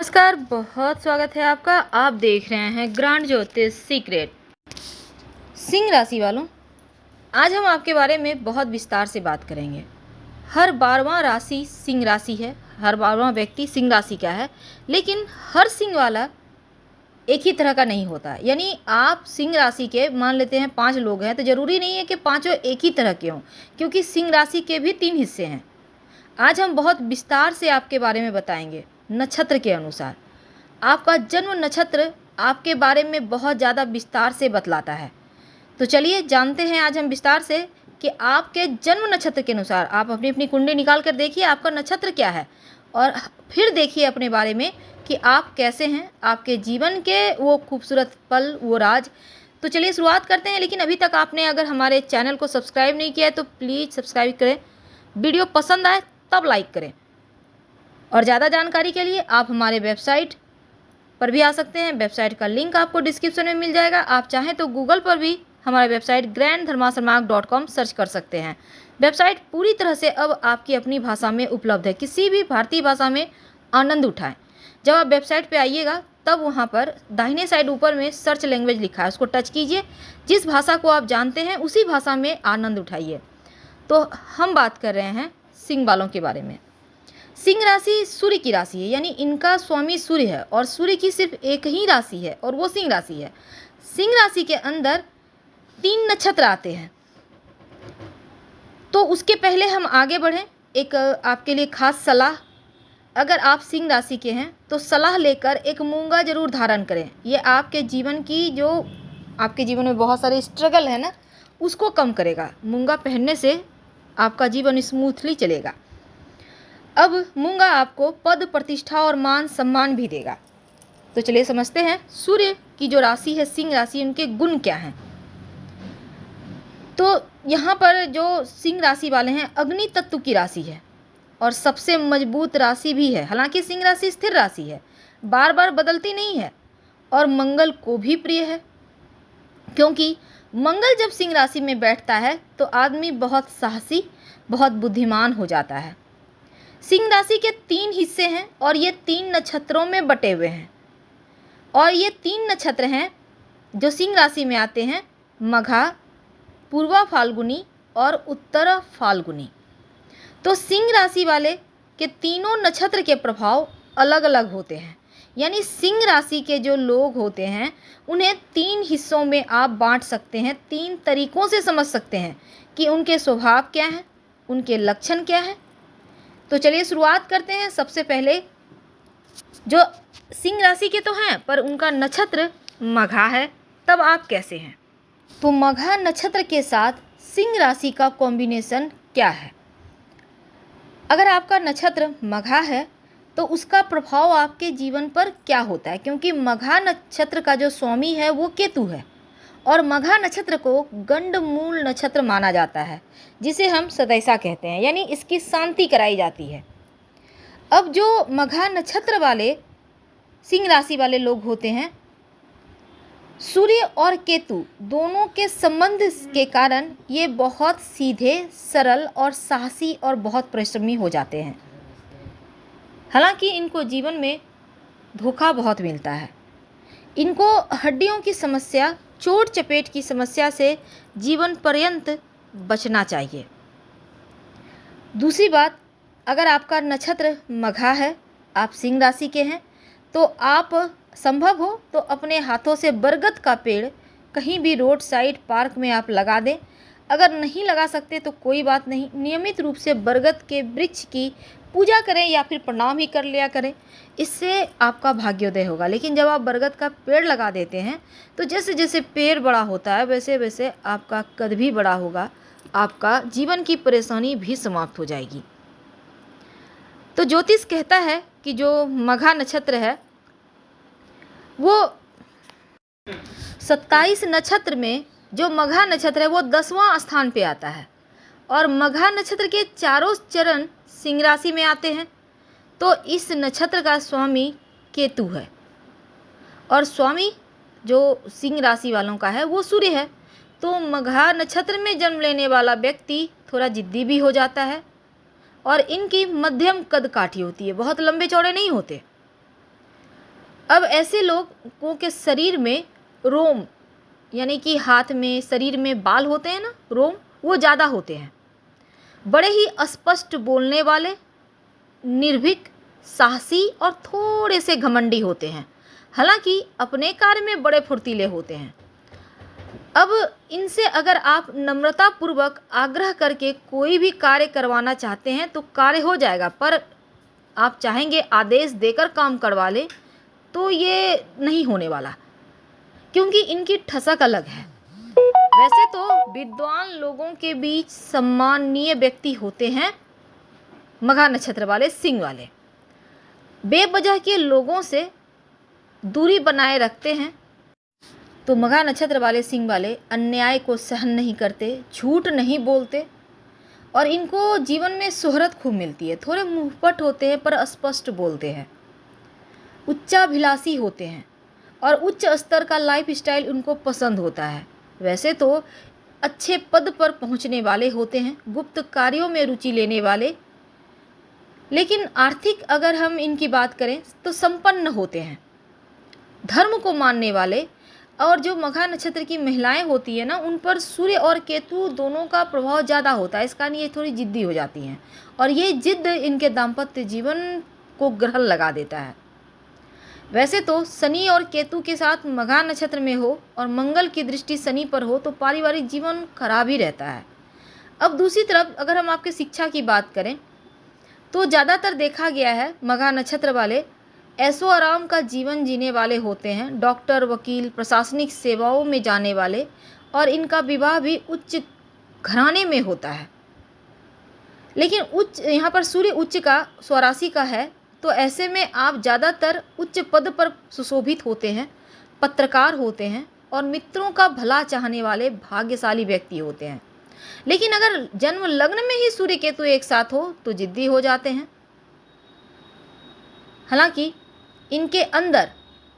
नमस्कार, बहुत स्वागत है आपका। आप देख रहे हैं ग्रांड ज्योतिष सीक्रेट। सिंह राशि वालों, आज हम आपके बारे में बहुत विस्तार से बात करेंगे। हर 12वां राशि सिंह राशि है, हर 12वां व्यक्ति सिंह राशि का है, लेकिन हर सिंह वाला एक ही तरह का नहीं होता। यानी आप सिंह राशि के मान लेते हैं 5 लोग हैं, तो ज़रूरी नहीं है कि पाँचों एक ही तरह के हों, क्योंकि सिंह राशि के भी 3 हिस्से हैं। आज हम बहुत विस्तार से आपके बारे में बताएंगे। नक्षत्र के अनुसार आपका जन्म नक्षत्र आपके बारे में बहुत ज़्यादा विस्तार से बतलाता है। तो चलिए जानते हैं आज हम विस्तार से कि आपके जन्म नक्षत्र के अनुसार आप अपनी अपनी कुंडली निकाल कर देखिए आपका नक्षत्र क्या है, और फिर देखिए अपने बारे में कि आप कैसे हैं, आपके जीवन के वो खूबसूरत पल, वो राज। तो चलिए शुरुआत करते हैं। लेकिन अभी तक आपने अगर हमारे चैनल को सब्सक्राइब नहीं किया है तो प्लीज़ सब्सक्राइब करें, वीडियो पसंद आए तब लाइक करें। और ज़्यादा जानकारी के लिए आप हमारे वेबसाइट पर भी आ सकते हैं। वेबसाइट का लिंक आपको डिस्क्रिप्शन में मिल जाएगा। आप चाहें तो गूगल पर भी हमारा वेबसाइट granddharmasarmark.com सर्च कर सकते हैं। वेबसाइट पूरी तरह से अब आपकी अपनी भाषा में उपलब्ध है, किसी भी भारतीय भाषा में आनंद उठाएं। जब आप वेबसाइट पे आइएगा तब वहाँ पर दाहिने साइड ऊपर में सर्च लैंग्वेज लिखा है, उसको टच कीजिए। जिस भाषा को आप जानते हैं उसी भाषा में आनंद उठाइए। तो हम बात कर रहे हैं सिंह वालों के बारे में। सिंह राशि सूर्य की राशि है, यानी इनका स्वामी सूर्य है और सूर्य की सिर्फ एक ही राशि है और वो सिंह राशि है। सिंह राशि के अंदर 3 नक्षत्र आते हैं। तो उसके पहले हम आगे बढ़ें, एक आपके लिए खास सलाह। अगर आप सिंह राशि के हैं तो सलाह लेकर एक मूंगा जरूर धारण करें। ये आपके जीवन की जो आपके जीवन में बहुत सारे स्ट्रगल है ना, उसको कम करेगा। मूंगा पहनने से आपका जीवन स्मूथली चलेगा। अब मूंगा आपको पद, प्रतिष्ठा और मान सम्मान भी देगा। तो चलिए समझते हैं सूर्य की जो राशि है सिंह राशि, उनके गुण क्या हैं। तो यहाँ पर जो सिंह राशि वाले हैं, अग्नि तत्व की राशि है और सबसे मजबूत राशि भी है। हालांकि सिंह राशि स्थिर राशि है, बार बार बदलती नहीं है और मंगल को भी प्रिय है, क्योंकि मंगल जब सिंह राशि में बैठता है तो आदमी बहुत साहसी, बहुत बुद्धिमान हो जाता है। सिंह राशि के 3 हिस्से हैं और ये 3 नक्षत्रों में बटे हुए हैं। और ये 3 नक्षत्र हैं जो सिंह राशि में आते हैं, मघा, पूर्वा फाल्गुनी और उत्तरा फाल्गुनी। तो सिंह राशि वाले के तीनों नक्षत्र के प्रभाव अलग अलग होते हैं। यानी सिंह राशि के जो लोग होते हैं उन्हें 3 हिस्सों में आप बांट सकते हैं, 3 तरीकों से समझ सकते हैं कि उनके स्वभाव क्या हैं, उनके लक्षण क्या हैं। तो चलिए शुरुआत करते हैं। सबसे पहले जो सिंह राशि के तो हैं पर उनका नक्षत्र मघा है, तब आप कैसे हैं। तो मघा नक्षत्र के साथ सिंह राशि का कॉम्बिनेशन क्या है। अगर आपका नक्षत्र मघा है तो उसका प्रभाव आपके जीवन पर क्या होता है, क्योंकि मघा नक्षत्र का जो स्वामी है वो केतु है और मघा नक्षत्र को गंडमूल नक्षत्र माना जाता है, जिसे हम सदैसा कहते हैं। यानी इसकी शांति कराई जाती है। अब जो मघा नक्षत्र वाले सिंह राशि वाले लोग होते हैं, सूर्य और केतु दोनों के संबंध के कारण ये बहुत सीधे, सरल और साहसी और बहुत परिश्रमी हो जाते हैं। हालांकि इनको जीवन में धोखा बहुत मिलता है। इनको हड्डियों की समस्या, चोट चपेट की समस्या से जीवन पर्यंत बचना चाहिए। दूसरी बात, अगर आपका नक्षत्र मघा है, आप सिंह राशि के हैं, तो आप संभव हो तो अपने हाथों से बरगद का पेड़ कहीं भी रोड साइड पार्क में आप लगा दें। अगर नहीं लगा सकते तो कोई बात नहीं, नियमित रूप से बरगद के वृक्ष की पूजा करें या फिर प्रणाम ही कर लिया करें, इससे आपका भाग्योदय होगा। लेकिन जब आप बरगद का पेड़ लगा देते हैं तो जैसे जैसे पेड़ बड़ा होता है वैसे वैसे आपका कद भी बड़ा होगा, आपका जीवन की परेशानी भी समाप्त हो जाएगी। तो ज्योतिष कहता है कि जो मघा नक्षत्र है वो 27 नक्षत्र में जो मघा नक्षत्र है वो 10वां स्थान पे आता है और मघा नक्षत्र के चारों चरण सिंह राशि में आते हैं। तो इस नक्षत्र का स्वामी केतु है और स्वामी जो सिंह राशि वालों का है वो सूर्य है। तो मघा नक्षत्र में जन्म लेने वाला व्यक्ति थोड़ा जिद्दी भी हो जाता है और इनकी मध्यम कद काठी होती है, बहुत लंबे चौड़े नहीं होते। अब ऐसे लोगों के शरीर में रोम, यानी कि हाथ में, शरीर में बाल होते हैं ना, रोम, वो ज़्यादा होते हैं। बड़े ही स्पष्ट बोलने वाले, निर्भीक, साहसी और थोड़े से घमंडी होते हैं। हालांकि अपने कार्य में बड़े फुर्तीले होते हैं। अब इनसे अगर आप नम्रतापूर्वक आग्रह करके कोई भी कार्य करवाना चाहते हैं तो कार्य हो जाएगा, पर आप चाहेंगे आदेश देकर काम करवा लें तो ये नहीं होने वाला, क्योंकि इनकी ठसक अलग है। वैसे तो विद्वान लोगों के बीच सम्माननीय व्यक्ति होते हैं मघा नक्षत्र वाले, सिंह वाले। बेवजह के लोगों से दूरी बनाए रखते हैं। तो मघा नक्षत्र वाले, सिंह वाले अन्याय को सहन नहीं करते, झूठ नहीं बोलते और इनको जीवन में शोहरत खूब मिलती है। थोड़े मुंहपट होते हैं पर स्पष्ट बोलते हैं। उच्चाभिलाषी होते हैं और उच्च स्तर का लाइफ स्टाइल उनको पसंद होता है। वैसे तो अच्छे पद पर पहुंचने वाले होते हैं, गुप्त कार्यों में रुचि लेने वाले, लेकिन आर्थिक अगर हम इनकी बात करें तो संपन्न होते हैं, धर्म को मानने वाले। और जो मघा नक्षत्र की महिलाएं होती है ना, उन पर सूर्य और केतु दोनों का प्रभाव ज़्यादा होता है। इस कारण ये थोड़ी जिद्दी हो जाती हैं और ये जिद्द इनके दाम्पत्य जीवन को ग्रहण लगा देता है। वैसे तो शनि और केतु के साथ मघा नक्षत्र में हो और मंगल की दृष्टि शनि पर हो तो पारिवारिक जीवन खराब ही रहता है। अब दूसरी तरफ अगर हम आपके शिक्षा की बात करें तो ज़्यादातर देखा गया है मघा नक्षत्र वाले ऐशो आराम का जीवन जीने वाले होते हैं। डॉक्टर, वकील, प्रशासनिक सेवाओं में जाने वाले, और इनका विवाह भी उच्च घराने में होता है। लेकिन उच्च, यहाँ पर सूर्य उच्च का स्वराशि का है, तो ऐसे में आप ज़्यादातर उच्च पद पर सुशोभित होते हैं, पत्रकार होते हैं और मित्रों का भला चाहने वाले भाग्यशाली व्यक्ति होते हैं। लेकिन अगर जन्म लग्न में ही सूर्य केतु एक साथ हो तो जिद्दी हो जाते हैं। हालांकि इनके अंदर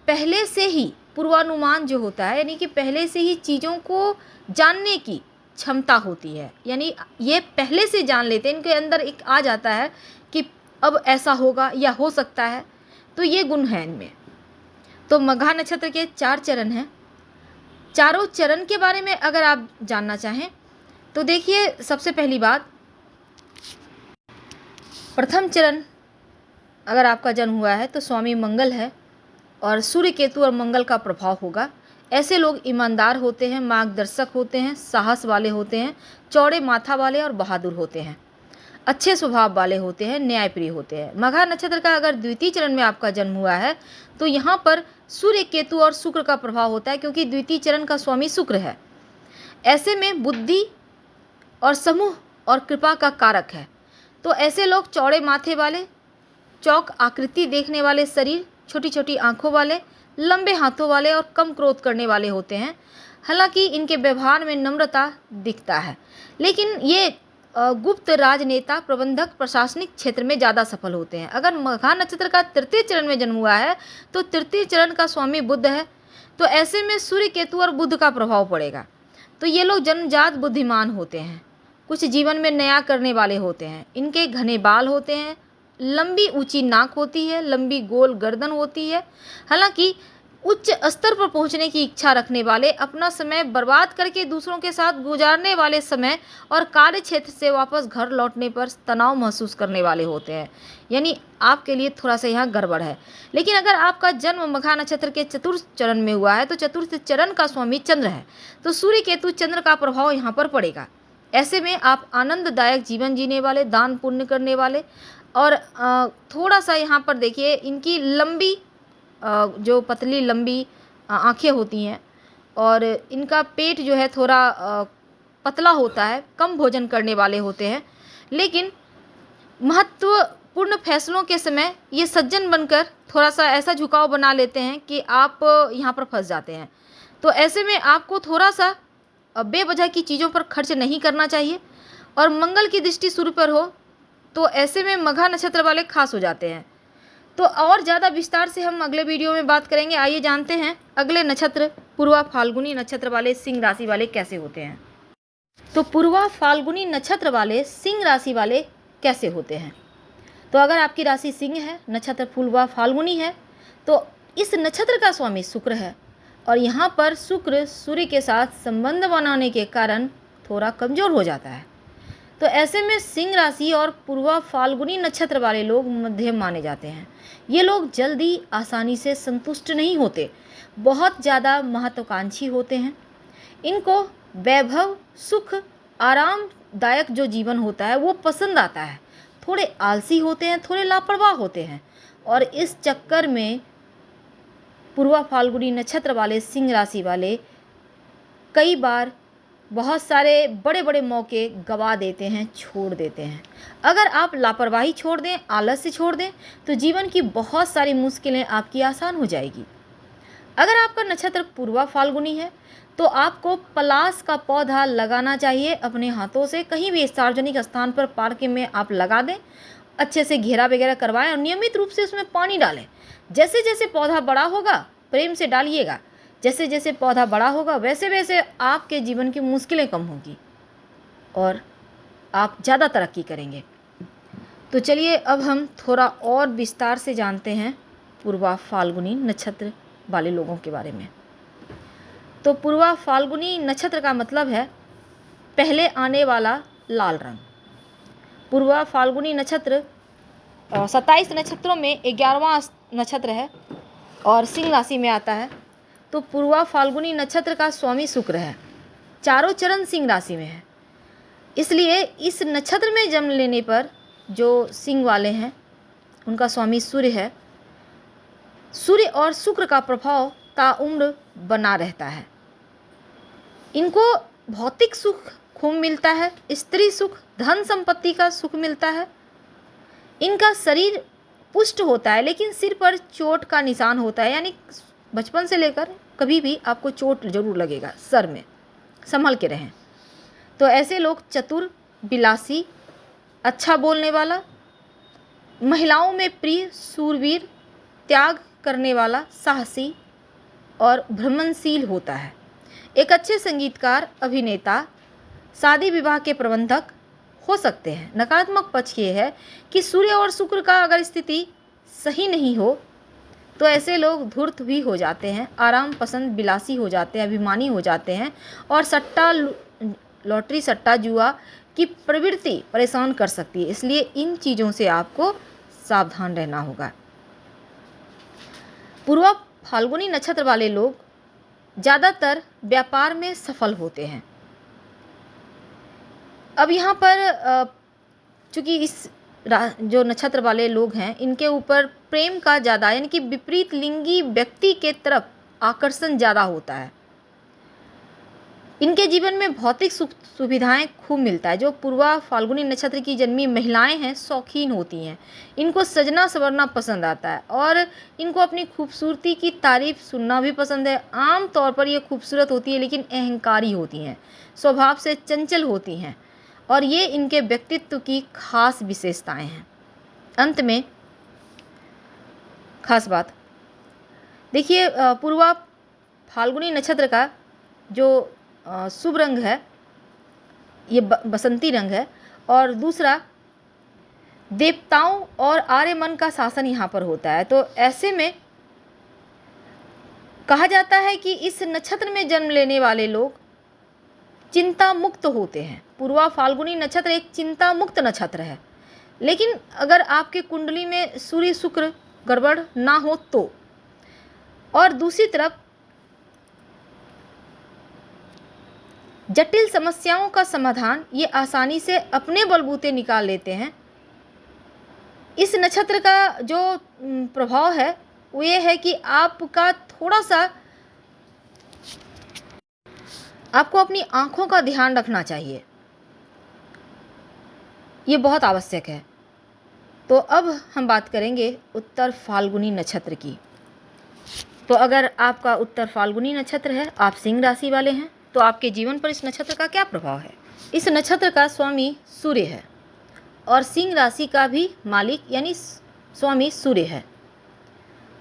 पहले से ही पूर्वानुमान जो होता है, यानी कि पहले से ही चीज़ों को जानने की क्षमता होती है, यानी ये पहले से जान लेते हैं, इनके अंदर एक आ जाता है कि अब ऐसा होगा या हो सकता है, तो ये गुण है इनमें। तो मघा नक्षत्र के 4 चरण हैं। चारों चरण के बारे में अगर आप जानना चाहें तो देखिए, सबसे पहली बात, प्रथम चरण अगर आपका जन्म हुआ है तो स्वामी मंगल है और सूर्य, केतु और मंगल का प्रभाव होगा। ऐसे लोग ईमानदार होते हैं, मार्गदर्शक होते हैं, साहस वाले होते हैं, चौड़े माथा वाले और बहादुर होते हैं, अच्छे स्वभाव वाले होते हैं, न्यायप्रिय होते हैं। मघा नक्षत्र का अगर द्वितीय चरण में आपका जन्म हुआ है तो यहाँ पर सूर्य, केतु और शुक्र का प्रभाव होता है, क्योंकि द्वितीय चरण का स्वामी शुक्र है। ऐसे में बुद्धि और समूह और कृपा का कारक है। तो ऐसे लोग चौड़े माथे वाले, चौक आकृति देखने वाले शरीर, छोटी छोटी आंखों वाले, लंबे हाथों वाले और कम क्रोध करने वाले होते हैं। हालांकि इनके व्यवहार में नम्रता दिखता है, लेकिन ये गुप्त राजनेता, प्रबंधक, प्रशासनिक क्षेत्र में ज़्यादा सफल होते हैं। अगर मघा नक्षत्र का तृतीय चरण में जन्म हुआ है तो तृतीय चरण का स्वामी बुध है, तो ऐसे में सूर्य, केतु और बुध का प्रभाव पड़ेगा। तो ये लोग जन्मजात बुद्धिमान होते हैं, कुछ जीवन में नया करने वाले होते हैं। इनके घने बाल होते हैं, लंबी ऊंची नाक होती है, लंबी गोल गर्दन होती है। हालांकि उच्च स्तर पर पहुंचने की इच्छा रखने वाले, अपना समय बर्बाद करके दूसरों के साथ गुजारने वाले समय और कार्य क्षेत्र से वापस घर लौटने पर तनाव महसूस करने वाले होते हैं। यानी आपके लिए थोड़ा सा यहाँ गड़बड़ है। लेकिन अगर आपका जन्म मघा नक्षत्र के चतुर्थ चरण में हुआ है तो चतुर्थ चरण का स्वामी चंद्र है, तो सूर्य, केतु, चंद्र का प्रभाव यहाँ पर पड़ेगा। ऐसे में आप आनंददायक जीवन जीने वाले, दान पुण्य करने वाले, और थोड़ा सा यहाँ पर देखिए, इनकी लंबी जो पतली लंबी आँखें होती हैं और इनका पेट जो है थोड़ा पतला होता है, कम भोजन करने वाले होते हैं। लेकिन महत्वपूर्ण फैसलों के समय ये सज्जन बनकर थोड़ा सा ऐसा झुकाव बना लेते हैं कि आप यहाँ पर फंस जाते हैं। तो ऐसे में आपको थोड़ा सा बेवजह की चीज़ों पर खर्च नहीं करना चाहिए। और मंगल की दृष्टि सूर्य पर हो तो ऐसे में मघा नक्षत्र वाले खास हो जाते हैं। तो और ज़्यादा विस्तार से हम अगले वीडियो में बात करेंगे। आइए जानते हैं अगले नक्षत्र पूर्वा फाल्गुनी नक्षत्र वाले सिंह राशि वाले कैसे होते हैं। तो पूर्वा फाल्गुनी नक्षत्र वाले सिंह राशि वाले कैसे होते हैं। तो अगर आपकी राशि सिंह है, नक्षत्र पूर्वा फाल्गुनी है, तो इस नक्षत्र का स्वामी शुक्र है और यहाँ पर शुक्र सूर्य के साथ संबंध बनाने के कारण थोड़ा कमज़ोर हो जाता है। तो ऐसे में सिंह राशि और पूर्वा फाल्गुनी नक्षत्र वाले लोग मध्यम माने जाते हैं। ये लोग जल्दी आसानी से संतुष्ट नहीं होते, बहुत ज़्यादा महत्वाकांक्षी होते हैं। इनको वैभव, सुख, आरामदायक जो जीवन होता है वो पसंद आता है। थोड़े आलसी होते हैं, थोड़े लापरवाह होते हैं और इस चक्कर में पूर्वा फाल्गुनी नक्षत्र वाले सिंह राशि वाले कई बार बहुत सारे बड़े बड़े मौके गवा देते हैं, छोड़ देते हैं। अगर आप लापरवाही छोड़ दें, आलस्य छोड़ दें तो जीवन की बहुत सारी मुश्किलें आपकी आसान हो जाएगी। अगर आपका नक्षत्र पूर्वा फाल्गुनी है तो आपको पलाश का पौधा लगाना चाहिए अपने हाथों से। कहीं भी सार्वजनिक स्थान पर पार्क में आप लगा दें, अच्छे से घेरा वगैरह करवाएं और नियमित रूप से उसमें पानी डालें। जैसे जैसे पौधा बड़ा होगा, प्रेम से डालिएगा, जैसे जैसे पौधा बड़ा होगा वैसे वैसे आपके जीवन की मुश्किलें कम होगी और आप ज़्यादा तरक्की करेंगे। तो चलिए अब हम थोड़ा और विस्तार से जानते हैं पूर्वा फाल्गुनी नक्षत्र वाले लोगों के बारे में। तो पूर्वा फाल्गुनी नक्षत्र का मतलब है पहले आने वाला लाल रंग। पूर्वा फाल्गुनी नक्षत्र 27 नक्षत्रों में 11वां नक्षत्र है और सिंह राशि में आता है। तो पूर्वा फाल्गुनी नक्षत्र का स्वामी शुक्र है, चारों चरण सिंह राशि में है। इसलिए इस नक्षत्र में जन्म लेने पर जो सिंह वाले हैं उनका स्वामी सूर्य है। सूर्य और शुक्र का प्रभाव ताउम्र बना रहता है। इनको भौतिक सुख खूब मिलता है, स्त्री सुख, धन संपत्ति का सुख मिलता है। इनका शरीर पुष्ट होता है लेकिन सिर पर चोट का निशान होता है, यानी बचपन से लेकर कभी भी आपको चोट जरूर लगेगा सर में, संभल के रहें। तो ऐसे लोग चतुर, विलासी, अच्छा बोलने वाला, महिलाओं में प्रिय, सूरवीर, त्याग करने वाला, साहसी और भ्रमणशील होता है। एक अच्छे संगीतकार, अभिनेता, शादी विवाह के प्रबंधक हो सकते हैं। नकारात्मक पक्ष ये है कि सूर्य और शुक्र का अगर स्थिति सही नहीं हो तो ऐसे लोग धूर्त भी हो जाते हैं, आराम पसंद, विलासी हो जाते हैं, अभिमानी हो जाते हैं और सट्टा, लॉटरी, सट्टा, जुआ की प्रवृत्ति परेशान कर सकती है। इसलिए इन चीज़ों से आपको सावधान रहना होगा। पूर्वा फाल्गुनी नक्षत्र वाले लोग ज़्यादातर व्यापार में सफल होते हैं। अब यहाँ पर चूँकि इस जो नक्षत्र वाले लोग हैं इनके ऊपर प्रेम का ज़्यादा, यानी कि विपरीत लिंगी व्यक्ति के तरफ आकर्षण ज़्यादा होता है। इनके जीवन में भौतिक सुख सुविधाएं खूब मिलता है। जो पूर्वा फाल्गुनी नक्षत्र की जन्मी महिलाएं हैं शौकीन होती हैं। इनको सजना संवरना पसंद आता है और इनको अपनी खूबसूरती की तारीफ सुनना भी पसंद है। आम तौर पर ये खूबसूरत होती है लेकिन अहंकारी होती हैं, स्वभाव से चंचल होती हैं और ये इनके व्यक्तित्व की खास विशेषताएं हैं। अंत में खास बात देखिए, पूर्वा फाल्गुनी नक्षत्र का जो शुभ रंग है ये बसंती रंग है और दूसरा देवताओं और आर्यमन का शासन यहाँ पर होता है। तो ऐसे में कहा जाता है कि इस नक्षत्र में जन्म लेने वाले लोग चिंता मुक्त होते हैं। पूर्वा फाल्गुनी नक्षत्र एक चिंता मुक्त नक्षत्र है, लेकिन अगर आपके कुंडली में सूर्य शुक्र गड़बड़ ना हो तो, और दूसरी तरफ जटिल समस्याओं का समाधान ये आसानी से अपने बलबूते निकाल लेते हैं। इस नक्षत्र का जो प्रभाव है वो ये है कि आपका थोड़ा सा आपको अपनी आँखों का ध्यान रखना चाहिए, ये बहुत आवश्यक है। तो अब हम बात करेंगे उत्तर फाल्गुनी नक्षत्र की। तो अगर आपका उत्तर फाल्गुनी नक्षत्र है, आप सिंह राशि वाले हैं, तो आपके जीवन पर इस नक्षत्र का क्या प्रभाव है। इस नक्षत्र का स्वामी सूर्य है और सिंह राशि का भी मालिक यानी स्वामी सूर्य है।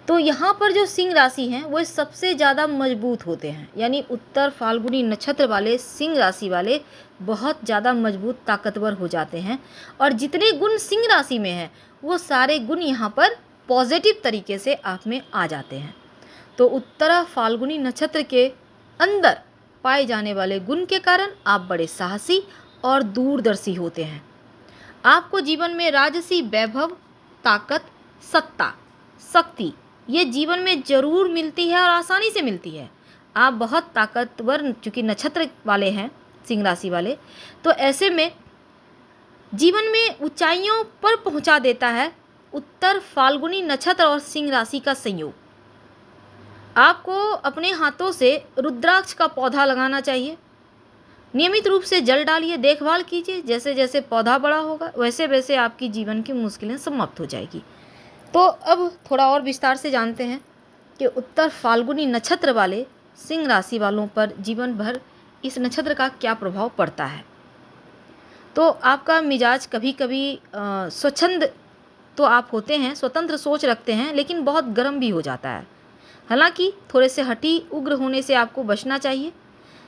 तो यहाँ पर जो सिंह राशि हैं वो सबसे ज़्यादा मजबूत होते हैं, यानी उत्तर फाल्गुनी नक्षत्र वाले सिंह राशि वाले बहुत ज़्यादा मजबूत, ताकतवर हो जाते हैं और जितने गुण सिंह राशि में हैं वो सारे गुण यहाँ पर पॉजिटिव तरीके से आप में आ जाते हैं। तो उत्तरा फाल्गुनी नक्षत्र के अंदर पाए जाने वाले गुण के कारण आप बड़े साहसी और दूरदर्शी होते हैं। आपको जीवन में राजसी वैभव, ताकत, सत्ता, शक्ति ये जीवन में जरूर मिलती है और आसानी से मिलती है। आप बहुत ताकतवर चूँकि नक्षत्र वाले हैं, सिंह राशि वाले, तो ऐसे में जीवन में ऊंचाइयों पर पहुंचा देता है उत्तर फाल्गुनी नक्षत्र और सिंह राशि का संयोग। आपको अपने हाथों से रुद्राक्ष का पौधा लगाना चाहिए। नियमित रूप से जल डालिए, देखभाल कीजिए। जैसे जैसे पौधा बड़ा होगा वैसे वैसे आपकी जीवन की मुश्किलें समाप्त हो जाएगी। तो अब थोड़ा और विस्तार से जानते हैं कि उत्तर फाल्गुनी नक्षत्र वाले सिंह राशि वालों पर जीवन भर इस नक्षत्र का क्या प्रभाव पड़ता है। तो आपका मिजाज कभी कभी स्वच्छंद तो आप होते हैं, स्वतंत्र सोच रखते हैं, लेकिन बहुत गर्म भी हो जाता है। हालांकि थोड़े से हठी उग्र होने से आपको बचना चाहिए।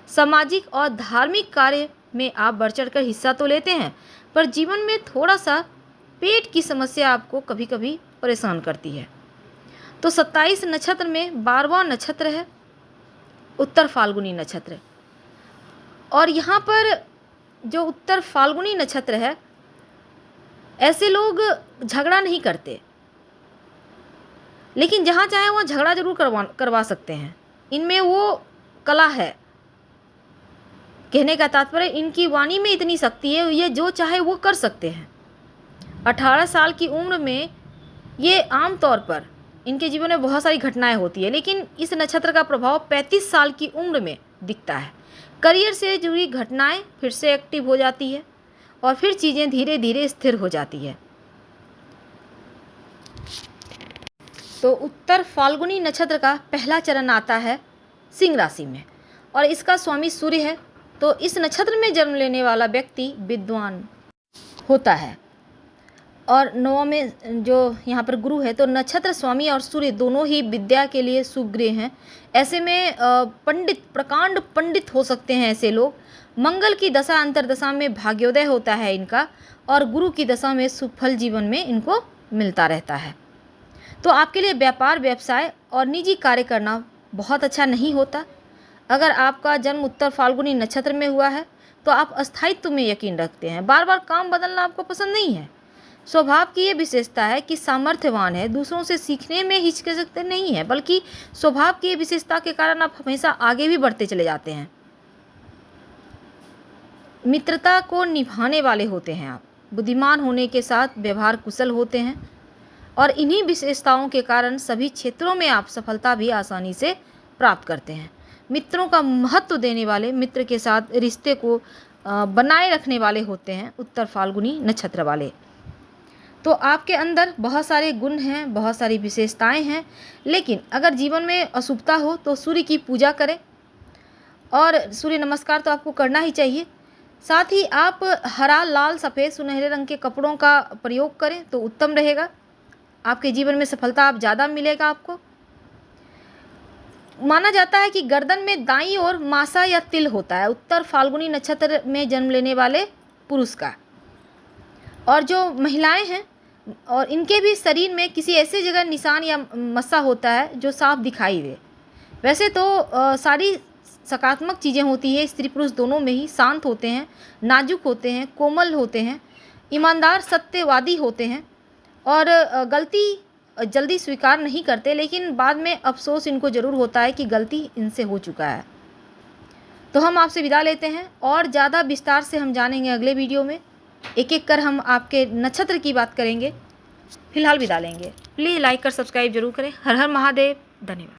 सामाजिक और धार्मिक कार्य में आप बढ़ चढ़ कर हिस्सा तो लेते हैं, पर जीवन में थोड़ा सा पेट की समस्या आपको कभी कभी परेशान करती है। तो 27 नक्षत्र में 12वां नक्षत्र है उत्तर फाल्गुनी नक्षत्र। और यहाँ पर जो उत्तर फाल्गुनी नक्षत्र है, ऐसे लोग झगड़ा नहीं करते, लेकिन जहाँ चाहे वहाँ झगड़ा जरूर करवा सकते हैं। इनमें वो कला है। कहने का तात्पर्य इनकी वाणी में इतनी शक्ति है, ये जो चाहे वो कर सकते हैं। 18 साल की उम्र में ये आम तौर पर इनके जीवन में बहुत सारी घटनाएं होती है, लेकिन इस नक्षत्र का प्रभाव 35 साल की उम्र में दिखता है। करियर से जुड़ी घटनाएं फिर से एक्टिव हो जाती है और फिर चीज़ें धीरे धीरे स्थिर हो जाती है। तो उत्तर फाल्गुनी नक्षत्र का पहला चरण आता है सिंह राशि में और इसका स्वामी सूर्य है। तो इस नक्षत्र में जन्म लेने वाला व्यक्ति विद्वान होता है। और 9 में जो यहाँ पर गुरु है, तो नक्षत्र स्वामी और सूर्य दोनों ही विद्या के लिए शुभ ग्रह हैं। ऐसे में पंडित, प्रकांड पंडित हो सकते हैं ऐसे लोग। मंगल की दशा अंतरदशा में भाग्योदय होता है इनका, और गुरु की दशा में सुफल जीवन में इनको मिलता रहता है। तो आपके लिए व्यापार, व्यवसाय और निजी कार्य करना बहुत अच्छा नहीं होता। अगर आपका जन्म उत्तर फाल्गुनी नक्षत्र में हुआ है तो आप अस्थायित्व में यकीन रखते हैं। बार बार काम बदलना आपको पसंद नहीं है। स्वभाव की ये विशेषता है कि सामर्थ्यवान है, दूसरों से सीखने में हिचकिचाते नहीं है, बल्कि स्वभाव की ये विशेषता के कारण आप हमेशा आगे भी बढ़ते चले जाते हैं। मित्रता को निभाने वाले होते हैं आप। बुद्धिमान होने के साथ व्यवहार कुशल होते हैं और इन्हीं विशेषताओं के कारण सभी क्षेत्रों में आप सफलता भी आसानी से प्राप्त करते हैं। मित्रों का महत्व देने वाले, मित्र के साथ रिश्ते को बनाए रखने वाले होते हैं उत्तर फाल्गुनी नक्षत्र वाले। तो आपके अंदर बहुत सारे गुण हैं, बहुत सारी विशेषताएं हैं, लेकिन अगर जीवन में अशुभता हो तो सूर्य की पूजा करें और सूर्य नमस्कार तो आपको करना ही चाहिए। साथ ही आप हरा, लाल, सफ़ेद, सुनहरे रंग के कपड़ों का प्रयोग करें तो उत्तम रहेगा। आपके जीवन में सफलता आप ज़्यादा मिलेगा आपको। माना जाता है कि गर्दन में दाईं ओर मासा या तिल होता है उत्तर फाल्गुनी नक्षत्र में जन्म लेने वाले पुरुष का। और जो महिलाएं हैं और इनके भी शरीर में किसी ऐसे जगह निशान या मस्सा होता है जो साफ दिखाई दे। वैसे तो सारी सकारात्मक चीज़ें होती है, स्त्री पुरुष दोनों में ही। शांत होते हैं, नाजुक होते हैं, कोमल होते हैं, ईमानदार, सत्यवादी होते हैं और गलती जल्दी स्वीकार नहीं करते, लेकिन बाद में अफसोस इनको ज़रूर होता है कि गलती इनसे हो चुका है। तो हम आपसे विदा लेते हैं और ज़्यादा विस्तार से हम जानेंगे अगले वीडियो में। एक एक कर हम आपके नक्षत्र की बात करेंगे। फिलहाल विदा लेंगे। प्लीज़ लाइक कर सब्सक्राइब जरूर करें। हर हर महादेव। धन्यवाद।